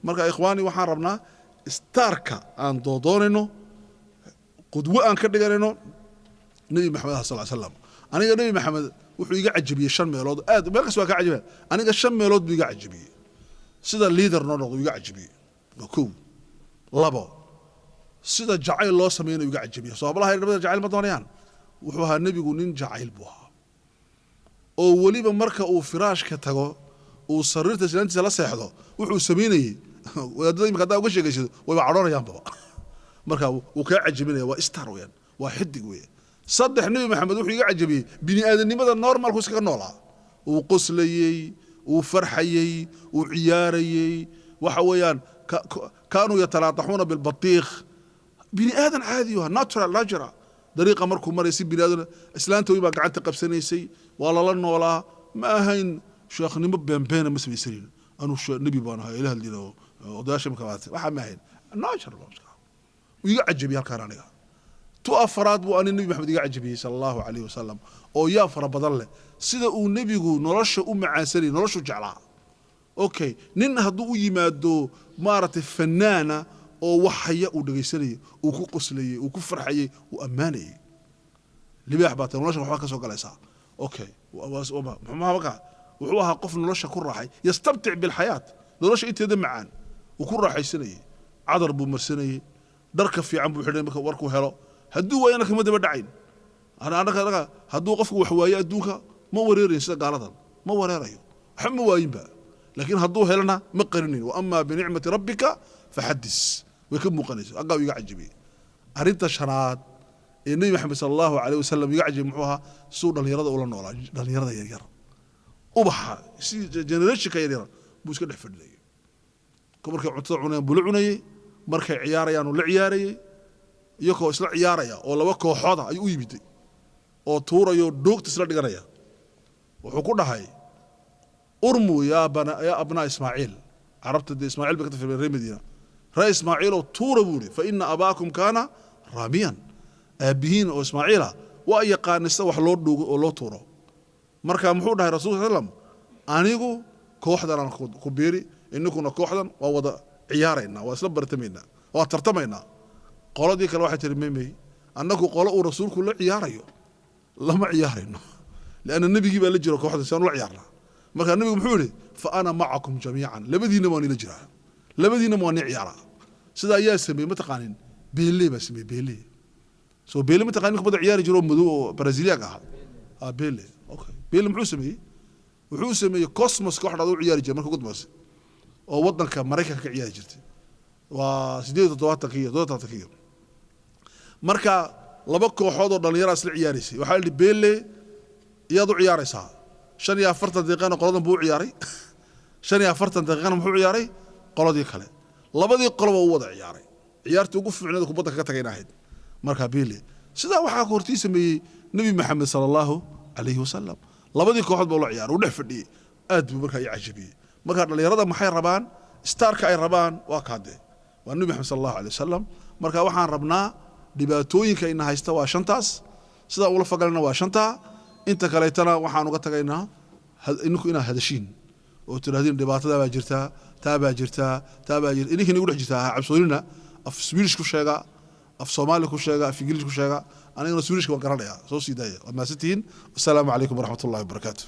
marka ikhwaani waxaan rabnaa starka aan doonayno qudwo aan ka dhiganayno nabi maxamed sallallahu alayhi wasallam aniga nabi maxamed wuxuu iga cajabiyay 5 meelood aad meel kaas waa ka cajabay aniga 5 meelood buu iga cajabiyay sida leader noo noqdo iga cajabiyay koow labo sida jacayl loo sameeyo iga cajabiyay sabablaha nabada jacayl ma doonayaan wuxuu ahaa nabigu nin jacayl buu ahaa oo waliba marka uu firaashka tago uu sariirta islaantiisa la seexdo wuxuu sameeyay wadaadada imika hadaa uga sheegayso way cadhoonayaan baba marka uu ka cajabinaya waa star weeyaan waa xidig weeyaan saddex nabi maxamed wuxuu iga cajabiyay bini aadanimada normalku iska noolaa uu qoslayay uu farxayay uu ciyaarayay waxa weeyaan kaanuu yatalaataxuuna bilbatiikh bini aadan caadi ah natural najra dariiqa markuu marayay bini aadan islaanta way baa gacanta qabsanaysay waa la noolaa ma ahayn sheekhnimo beenbeena ma samaysanin anu nabi baan ahaa ilaahay dilo odaashim ka waatay waxa ma ahayn natural wiiga cajabi halkaan aniga tu afraad buu ani nabi maxamed iga cajabiyay sallallahu alayhi wasallam oo yaa fara badan leh sida uu nabigu nolosha u macaansani noloshu jeclaa okay nin hadduu u yimaado maaragtay fanaana oo waxaya uu dhageysanayay uu ku qoslayay uu ku farxayay uu ammaanayay libaax baa tan nolosha waxba ka soo galaysaa okay ma baka wuxuu ahaa qof nolosha ku raaxay yastabtic bil hayat nolosha inteeda macaan uu ku raaxaysanayay cadar buu marsanayay dharka fiican buu xidhay marka warku helo hadduu waayana kama daba dhacayn anaga hadduu qofku wax waayo adduunka ma wareerayn sida gaaladan ma wareerayo waxa ma waayinba laakiin hadduu helana ma qarinin wa amma bi ni'mati rabbika fahaddis way ka muuqanayso aqaw iga cajibay arinta shanaad ee nabi maxamed sallallahu alayhi wasallam iga cajibay muxuu ahaa suu dhalinyarada ula noolaa dhalinyarada yar ubaxa si generation ka yar buu iska dhex fadhiyay markay cuntada cunayaan buu la cunayay markay ciyaarayaan uu la ciyaarayay iyagoo isla ciyaaraya oo laba kooxood ay u yimiday oo tuurayo doogta isla dhiganaya wuxuu ku dhahay urmu ya abna ismaaciil arabta ismaaciil baa ka tafsiray reemadiina raa ismaaciil oo tuura buuri fa inna abaakum kana ramiyan abihin oo ismaaciila waa yaqaanista wax loo dhuugo oo loo tuuro marka muxuu dhahay rasuulka sallam anigu kooxdan aan ku beeri inaguna kooxdan waa wada ciyaarayna waa isla bartamaynaa waa tartamaynaa qoladii kale waxay tirmeemay annagu qolo uu rasuulku la ciyaarayo lama ciyaarayno laana nabigi baa la jiro kooxda saan la ciyaarna marka nabigu muxuu yiri fa ana ma'akum jamii'an labadiina waan ila jiraa labadiina waan ciyaara sida ayaa sameeyay mataqaanin beele baa sameeyay beele soo beele mataqaanin kubada ciyaari jiro madow Braziliyaga ah beele okay beele muxuu sameeyay cosmos kooxda uu ciyaari jiray markuu gudbas oo wadanka Mareykanka ka ciyaari jirtay waa 87 marka laba kooxood oo dhalinyaro isla ciyaaraysay waxa la beele iyadu ciyaaraysaa 45 daqiiqana qoladan buu ciyaaray 45 daqiiqana muxuu ciyaaray qoladii kale labadii qoloba uu wada ciyaaray ciyaartii ugu fiicneed kubadda ka tagaynayd marka beele sida waxa ku hortii sameeyay nabi maxamed sallallahu alayhi wasallam labadii kooxood buu la ciyaaray uu dhex fadhiyay aad buu markaa i cajabiyay marka dhalinyarada maxay rabaan starka ay rabaan waa kaade waa nabi maxamed sallallahu alayhi wasallam marka waxaan rabnaa dhibaatooyinka in haysta waa shantaas sida ula fagalna waa shanta inta kale tana waxaan uga tagaynaa inuu ina hadashiin oo tiraadin dhibaatada baa jirta taaba jirta inii ugu dhex jirta cabsoonina af Swedish ku sheega af Soomaali ku sheega af Ingiriis ku sheega anigana Swedish waan garanayaa soo siidaaya waa maasantiin assalamu alaykum wa rahmatullahi wa barakatuh